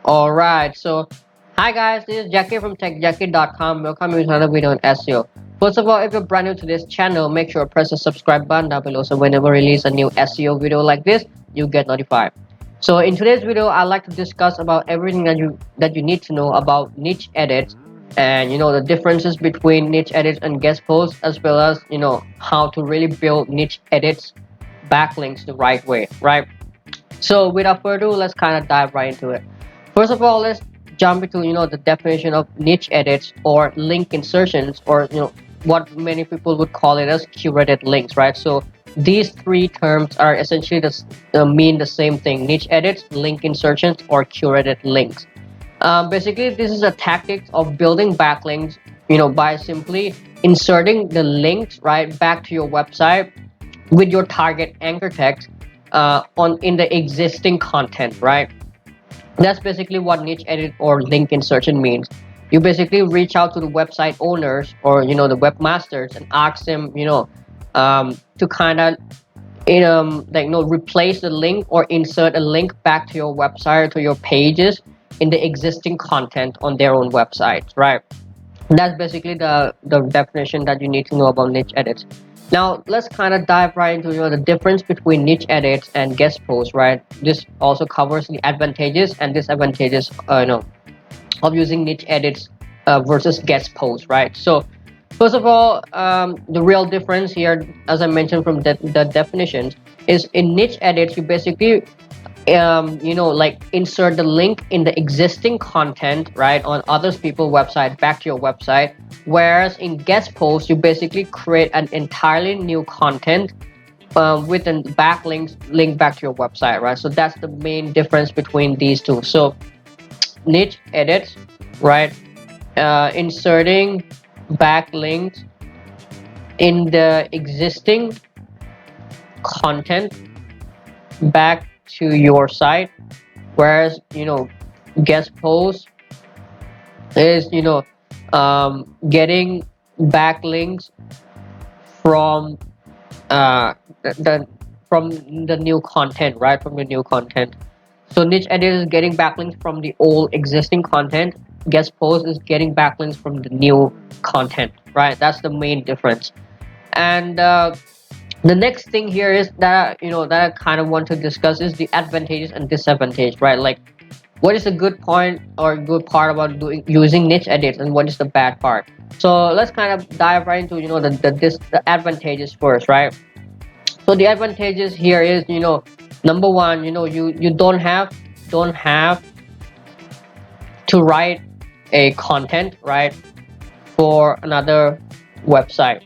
All right, so hi guys, this is Jackie from techjackie.com. Welcome to another video on SEO. First of all, if you're brand new to this channel, make sure to press the subscribe button down below so whenever I release a new SEO video like this, you get notified. So in today's video, I'd like to discuss about everything that you need to know about niche edits and the differences between niche edits and guest posts, as well as how to really build niche edits backlinks the right way, right? So without further ado, let's kind of dive right into it. First of all, let's jump into the definition of niche edits or link insertions, or what many people would call it as curated links, right? So these three terms are essentially mean the same thing: niche edits, link insertions, or curated links. Basically, this is a tactic of building backlinks, by simply inserting the links right back to your website with your target anchor text on in the existing content, right? That's basically what niche edit or link insertion means. You basically reach out to the website owners or the webmasters and ask them to kind of replace the link or insert a link back to your website or to your pages in the existing content on their own websites, right? That's basically the definition that you need to know about niche edits. Now let's kind of dive right into the difference between niche edits and guest posts, right? This also covers the advantages and disadvantages of using niche edits versus guest posts, right? So first of all, the real difference here, as I mentioned from the definitions, is in niche edits you basically like insert the link in the existing content, right, on other people's website back to your website, whereas in guest posts you basically create an entirely new content with a backlink link back to your website, right? So that's the main difference between these two. So niche edits, right, inserting backlinks in the existing content back to your site, whereas guest post is getting backlinks from from the new content, right, from the new content. So niche edit is getting backlinks from the old existing content. Guest post is getting backlinks from the new content, right? That's the main difference. And the next thing here is that that I kind of want to discuss is the advantages and disadvantages, right? Like, what is a good point or good part about using niche edits, and what is the bad part? So let's kind of dive right into the advantages first, right? So the advantages here is number one, you don't have to write a content, right, for another website.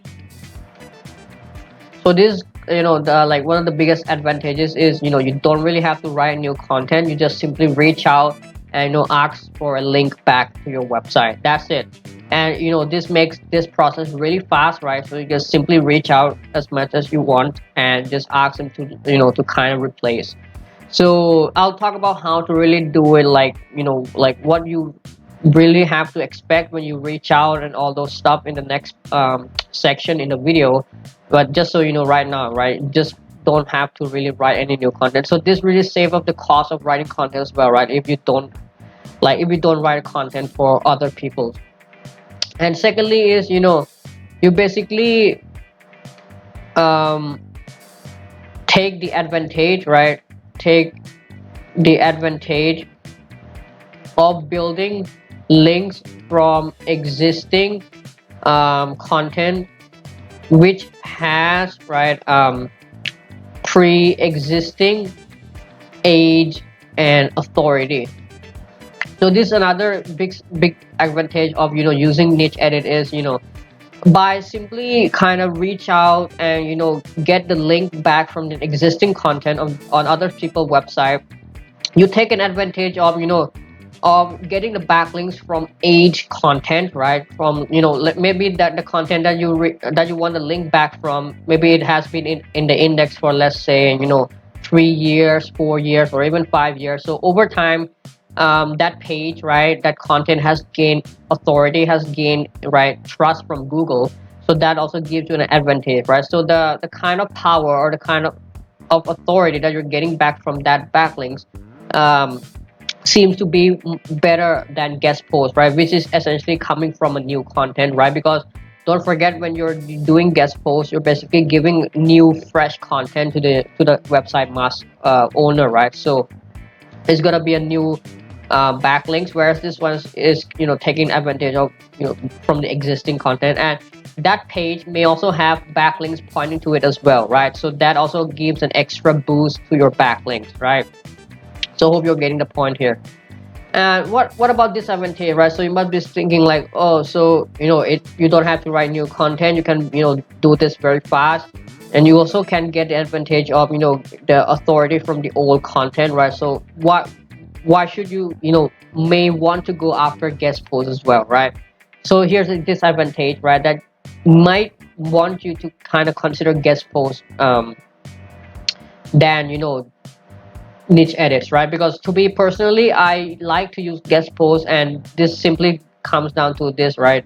So this the like one of the biggest advantages is you don't really have to write new content. You just simply reach out and ask for a link back to your website. That's it. And this makes this process really fast, right? So you just simply reach out as much as you want and just ask them to to kind of replace. So I'll talk about how to really do it, like like what you really have to expect when you reach out and all those stuff in the next section in the video. But just so you know right now, right, just don't have to really write any new content. So this really save up the cost of writing content as well, right? If you don't write content for other people. And secondly is you basically um take the advantage, right, take the advantage of building links from existing content which has, right, pre-existing age and authority. So this is another big advantage of using niche edit is by simply kind of reach out and get the link back from the existing content on other people's website. You take an advantage of of getting the backlinks from age content, right? From maybe that the content that you want the link back from, maybe it has been in the index for, let's say, 3 years, 4 years, or even 5 years. So over time, that page, right, that content has gained authority, has gained, right, trust from Google. So that also gives you an advantage, right? So the kind of power or the kind of authority that you're getting back from that backlinks, seems to be better than guest post, right? Which is essentially coming from a new content, right? Because don't forget, when you're doing guest posts, you're basically giving new fresh content to the website mass owner, right? So it's gonna be a new backlinks, whereas this one is taking advantage of from the existing content, and that page may also have backlinks pointing to it as well, right? So that also gives an extra boost to your backlinks, right? So hope you're getting the point here. And what about disadvantage, right? So you must be thinking like, oh, so you don't have to write new content, you can do this very fast, and you also can get the advantage of the authority from the old content, right? So why should you may want to go after guest posts as well, right? So here's a disadvantage, right? That might want you to kind of consider guest posts than niche edits, right? Because to me personally, I like to use guest posts, and this simply comes down to this, right?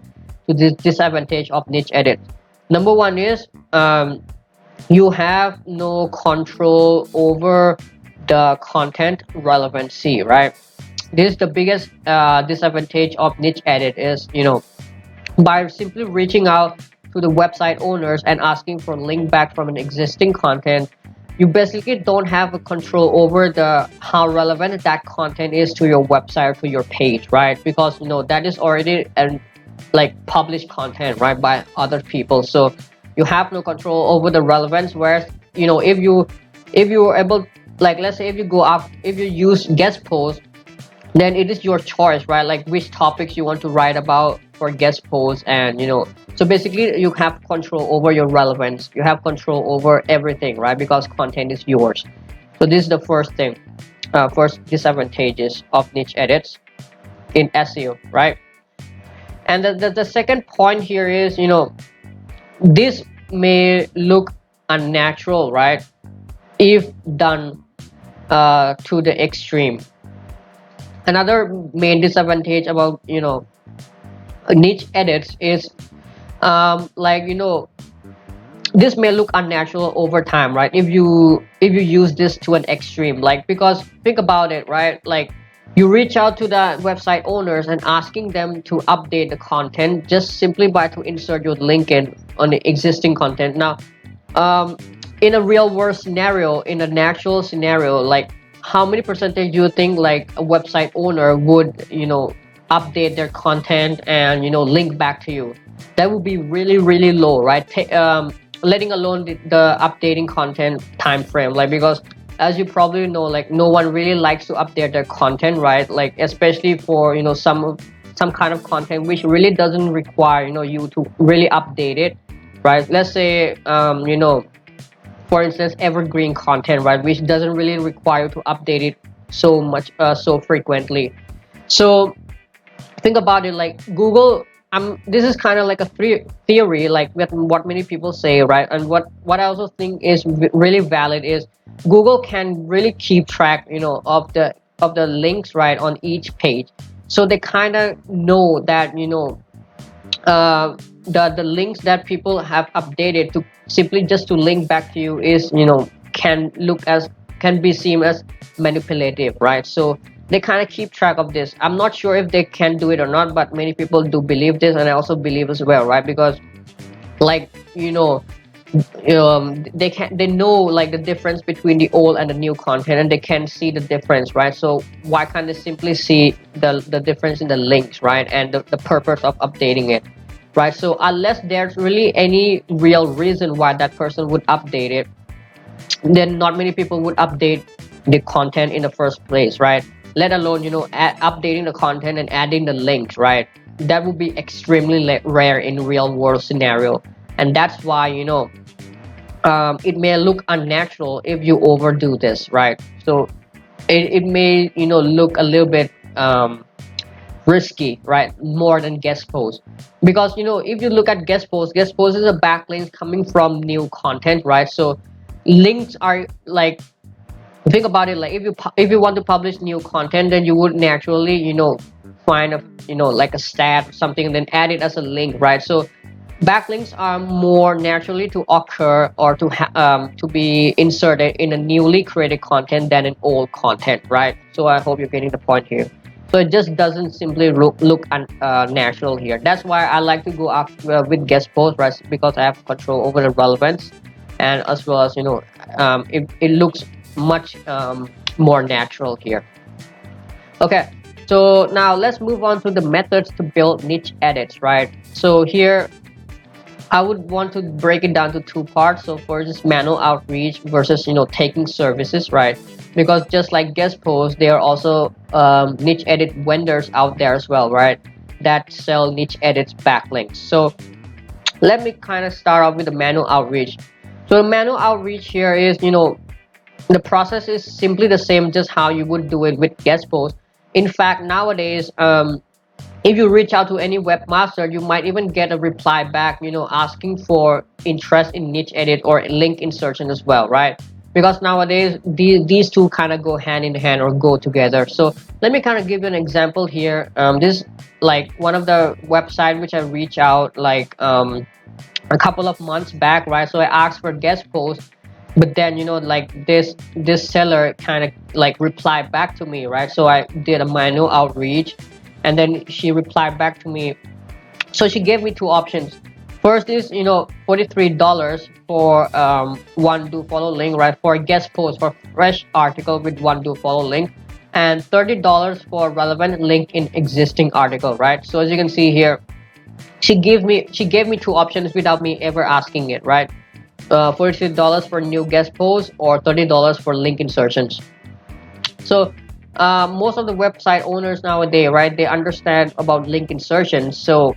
To this disadvantage of niche edits. Number one is you have no control over the content relevancy, right? This is the biggest disadvantage of niche edit is by simply reaching out to the website owners and asking for link back from an existing content, you basically don't have a control over the how relevant that content is to your website or to your page, right? Because that is already an like published content, right, by other people. So you have no control over the relevance, whereas if you are able, like, let's say if you go up, if you use guest post, then it is your choice, right? Like which topics you want to write about for guest posts, and so basically you have control over your relevance, you have control over everything, right? Because content is yours. So this is the first thing, first disadvantages of niche edits in SEO, right? And the second point here is this may look unnatural, right, if done to the extreme. Another main disadvantage about niche edits is like this may look unnatural over time, right? If you use this to an extreme, like, because think about it, right? Like you reach out to the website owners and asking them to update the content just simply by to insert your link in on the existing content. Now um in a real world scenario, in a natural scenario, like how many percentage do you think like a website owner would update their content and link back to you? That would be really really low, right? Letting alone the updating content time frame, like, because as you probably know, like no one really likes to update their content, right? Like especially for some kind of content which really doesn't require you to really update it, right? Let's say for instance evergreen content, right, which doesn't really require to update it so much so frequently. So think about it, like Google, this is kind of like a theory, like what many people say, right? And what I also think is really valid is Google can really keep track of the links, right, on each page. So they kind of know that the links that people have updated to simply just to link back to you is can be seen as manipulative, right? So they kind of keep track of this. I'm not sure if they can do it or not, but many people do believe this, and I also believe as well, right? Because like they know like the difference between the old and the new content, and they can see the difference, right? So why can't they simply see the difference in the links, right, and the purpose of updating it, right? So unless there's really any real reason why that person would update it, then not many people would update the content in the first place, right? Let alone updating the content and adding the links, right? That would be extremely rare in real world scenario, and that's why it may look unnatural if you overdo this, right? So it may look a little bit risky, right, more than guest post. Because if you look at guest post is a backlink coming from new content, right? So links are like, think about it, like if you want to publish new content, then you would naturally find a like a stat or something and then add it as a link, right? So Backlinks are more naturally to occur or to be inserted in a newly created content than in old content, right? So I hope you're getting the point here. So it just doesn't simply look natural here. That's why I like to go up with guest posts, right? Because I have control over the relevance, and as well as it looks much more natural here. Okay, so now let's move on to the methods to build niche edits, right? So here I would want to break it down to two parts. So first is manual outreach versus taking services, right? Because just like guest posts, there are also niche edit vendors out there as well, right? That sell niche edits backlinks. So let me kind of start off with the manual outreach. So the manual outreach here is the process is simply the same, just how you would do it with guest posts. In fact, nowadays, if you reach out to any webmaster, you might even get a reply back, asking for interest in niche edit or link insertion as well, right? Because nowadays these two kind of go hand in hand or go together. So let me kind of give you an example here. This like one of the website which I reached out like a couple of months back, right? So I asked for guest post, but then like this seller kind of like replied back to me, right? So I did a manual outreach, and then she replied back to me. So she gave me two options. First is $43 for one do follow link, right, for a guest post for fresh article with one do follow link, and $30 for relevant link in existing article, right? So as you can see here, she gave me two options without me ever asking it, right? $43 for new guest posts or $30 for link insertions. So most of the website owners nowadays, right, they understand about link insertions. So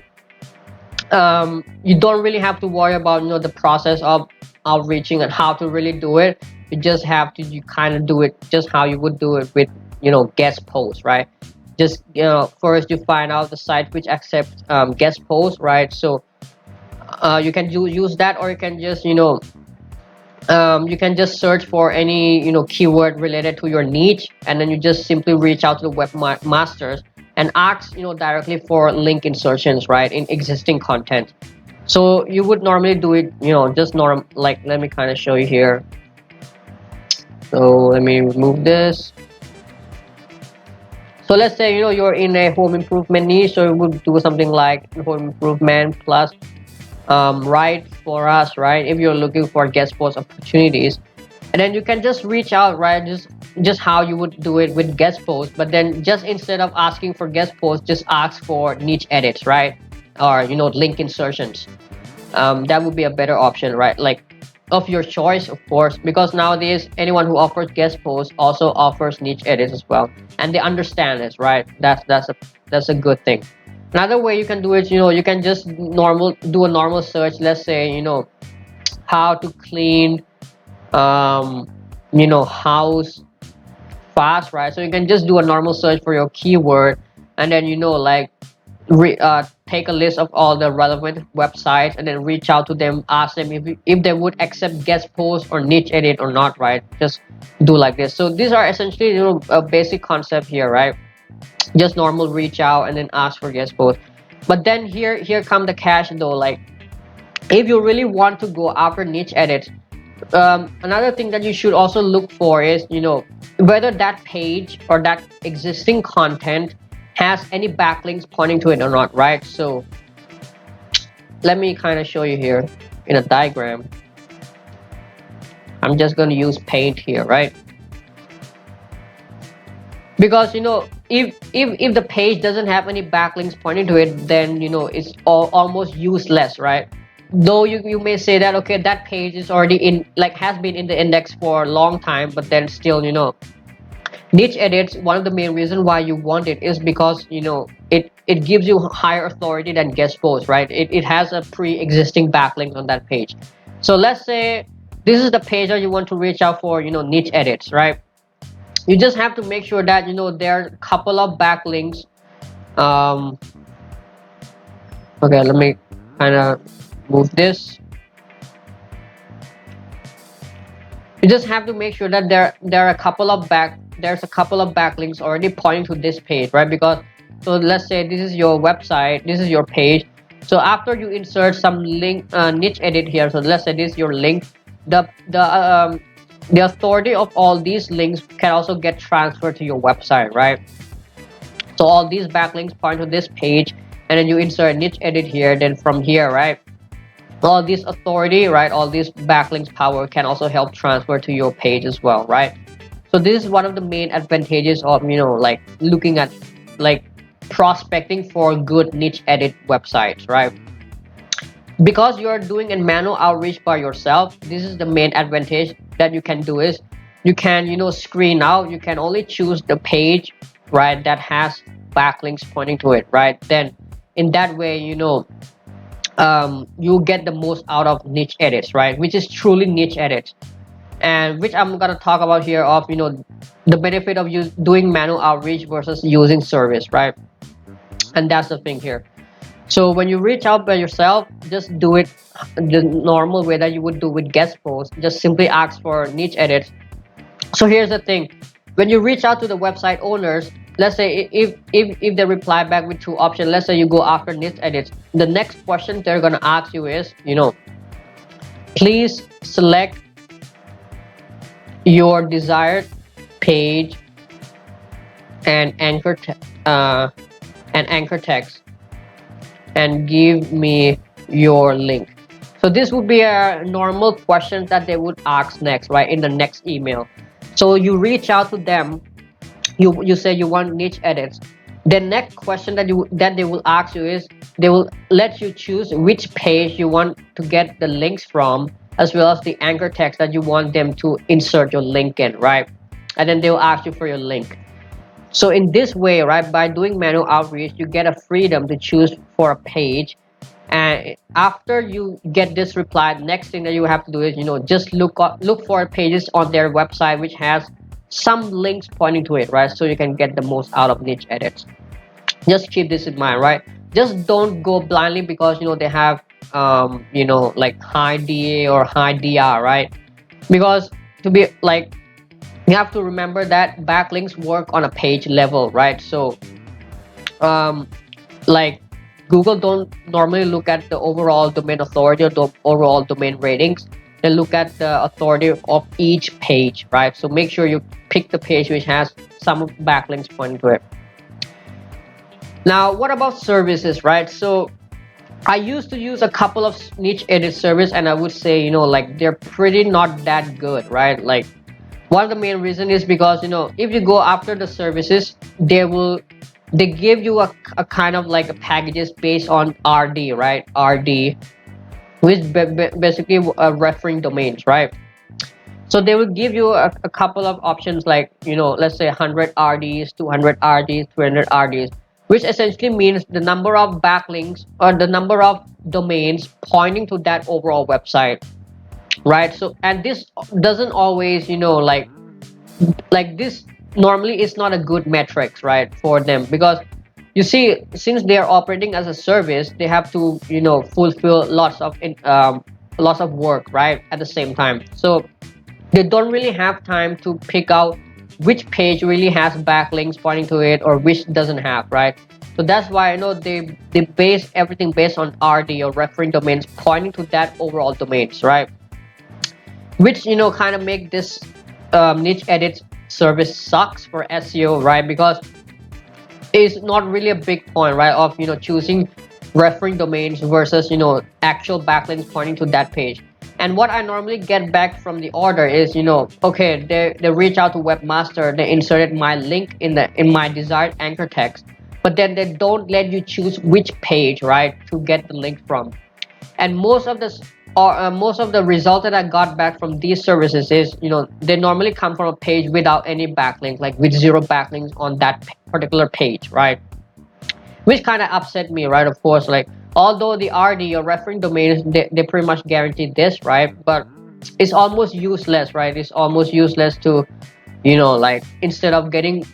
you don't really have to worry about the process of outreaching and how to really do it. You just have to you kind of do it just how you would do it with guest posts, right? Just first you find out the site which accepts guest posts, right? So you can use that, or you can just search for any keyword related to your niche, and then you just simply reach out to the webmasters and ask directly for link insertions, right, in existing content. So you would normally do it just like, let me kind of show you here. So let me remove this. So let's say you're in a home improvement niche, so you would do something like home improvement plus right for us, right? If you're looking for guest post opportunities, and then you can just reach out, right? Just how you would do it with guest posts, but then just instead of asking for guest posts, just ask for niche edits, right? Or link insertions. That would be a better option, right? Like of your choice, of course, because nowadays anyone who offers guest posts also offers niche edits as well, and they understand this, right? That's a good thing. Another way you can do it, you can just do a normal search. Let's say how to clean house fast, right? So you can just do a normal search for your keyword, and then like take a list of all the relevant websites, and then reach out to them, ask them if they would accept guest post or niche edit or not, right? Just do like this. So these are essentially a basic concept here, right? Just normal reach out and then ask for guest post. But then here come the catch though. Like if you really want to go after niche edits, another thing that you should also look for is whether that page or that existing content has any backlinks pointing to it or not, right? So let me kind of show you here in a diagram. I'm just going to use paint here, right? Because if the page doesn't have any backlinks pointing to it, then it's almost useless, right? Though you may say that, okay, that page is already in, like, has been in the index for a long time, but then still niche edits, one of the main reasons why you want it is because it gives you higher authority than guest posts, right? It has a pre-existing backlink on that page. So let's say this is the page that you want to reach out for niche edits, right? You just have to make sure that there are a couple of backlinks. Okay, let me kind of move this. You just have to make sure that there are a couple of backlinks already pointing to this page, right? Because so let's say this is your website, this is your page, So after you insert some link niche edit here, so let's say this is your link, the authority of all these links can also get transferred to your website, right? So all these backlinks point to this page, and then you insert niche edit here. Then from here, right, all this authority, right, all these backlinks power can also help transfer to your page as well, right? So this is one of the main advantages of like looking at like prospecting for good niche edit websites, right? Because you're doing a manual outreach by yourself, this is the main advantage that you can do is you can screen out, you can only choose the page, right, that has backlinks pointing to it, right? Then in that way you get the most out of niche edits, right, which is truly niche edits, and which I'm gonna talk about here of the benefit of you doing manual outreach versus using service, right? And that's the thing here. So when you reach out by yourself, just do it the normal way that you would do with guest posts. Just simply ask for niche edits. So here's the thing: when you reach out to the website owners, let's say if they reply back with two options, let's say you go after niche edits, the next question they're gonna ask you is, please select your desired page and anchor text and give me your link. So this would be a normal question that they would ask next, right, in the next email. So you reach out to them, you say you want niche edits. The next question that they will ask you is, they will let you choose which page you want to get the links from, as well as the anchor text that you want them to insert your link in, right? And then they'll ask you for your link. So in this way, right, by doing manual outreach, you get a freedom to choose for a page. And after you get this reply, next thing that you have to do is just look for pages on their website which has some links pointing to it, right? So you can get the most out of niche edits. Just keep this in mind, right? Just don't go blindly because they have like high DA or high DR, right? Because to be like, you have to remember that backlinks work on a page level, right? So like Google don't normally look at the overall domain authority or the overall domain ratings. They look at the authority of each page, right? So make sure you pick the page which has some backlinks pointing to it. Now what about services, right? So I used to use a couple of niche edit service, and I would say like they're pretty not that good, right? Like one of the main reason is because if you go after the services, they give you a kind of like a packages based on RD, right? RD, which basically referring domains, right? So they will give you a couple of options like let's say 100 RDs, 200 RDs, 300 RDs, which essentially means the number of backlinks or the number of domains pointing to that overall website, right? So, and this doesn't always like this normally is not a good metrics, right, for them, because you see, since they are operating as a service, they have to fulfill lots of work, right, at the same time. So they don't really have time to pick out which page really has backlinks pointing to it or which doesn't have, right? So that's why they base everything based on RD or referring domains pointing to that overall domains, right? Which kind of make this niche edit service sucks for SEO, right? Because it's not really a big point, right, of choosing referring domains versus actual backlinks pointing to that page. And what I normally get back from the order is okay, they reach out to webmaster, they inserted my link in my desired anchor text, but then they don't let you choose which page, right, to get the link from. And most of the results that I got back from these services is they normally come from a page without any backlink, like with zero backlinks on that particular page, right? Which kind of upset me, right? Of course, like although the RD or referring domains, they pretty much guarantee this, right? But it's almost useless, right? It's almost useless to like instead of getting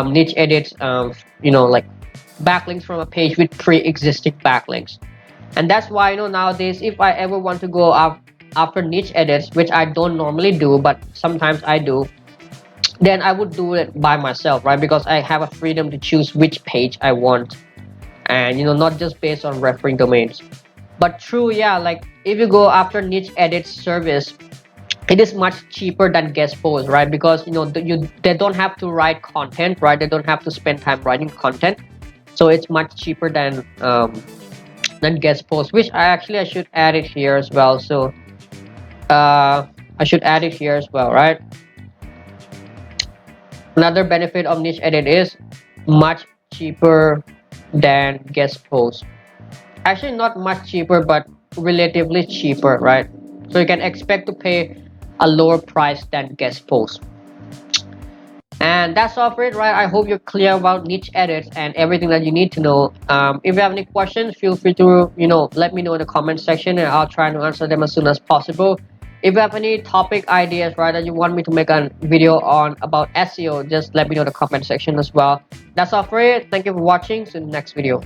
niche edits, like backlinks from a page with pre-existing backlinks. And that's why nowadays, if I ever want to go after niche edits, which I don't normally do, but sometimes I do, then I would do it by myself, right? Because I have a freedom to choose which page I want. and not just based on referring domains. But true, yeah, like if you go after niche edit service, it is much cheaper than guest post, right? Because they don't have to write content, right? They don't have to spend time writing content, so it's much cheaper than guest post, which I should add it here as well. So I should add it here as well, right? Another benefit of niche edit is much cheaper than guest post. Actually, not much cheaper, but relatively cheaper, right? So you can expect to pay a lower price than guest post. And that's all for it, right? I hope you're clear about niche edits and everything that you need to know. If you have any questions, feel free to let me know in the comment section, and I'll try to answer them as soon as possible. If you have any topic ideas, right, that you want me to make a video on about SEO, just let me know in the comment section as well. That's all for it. Thank you for watching. See you in the next video.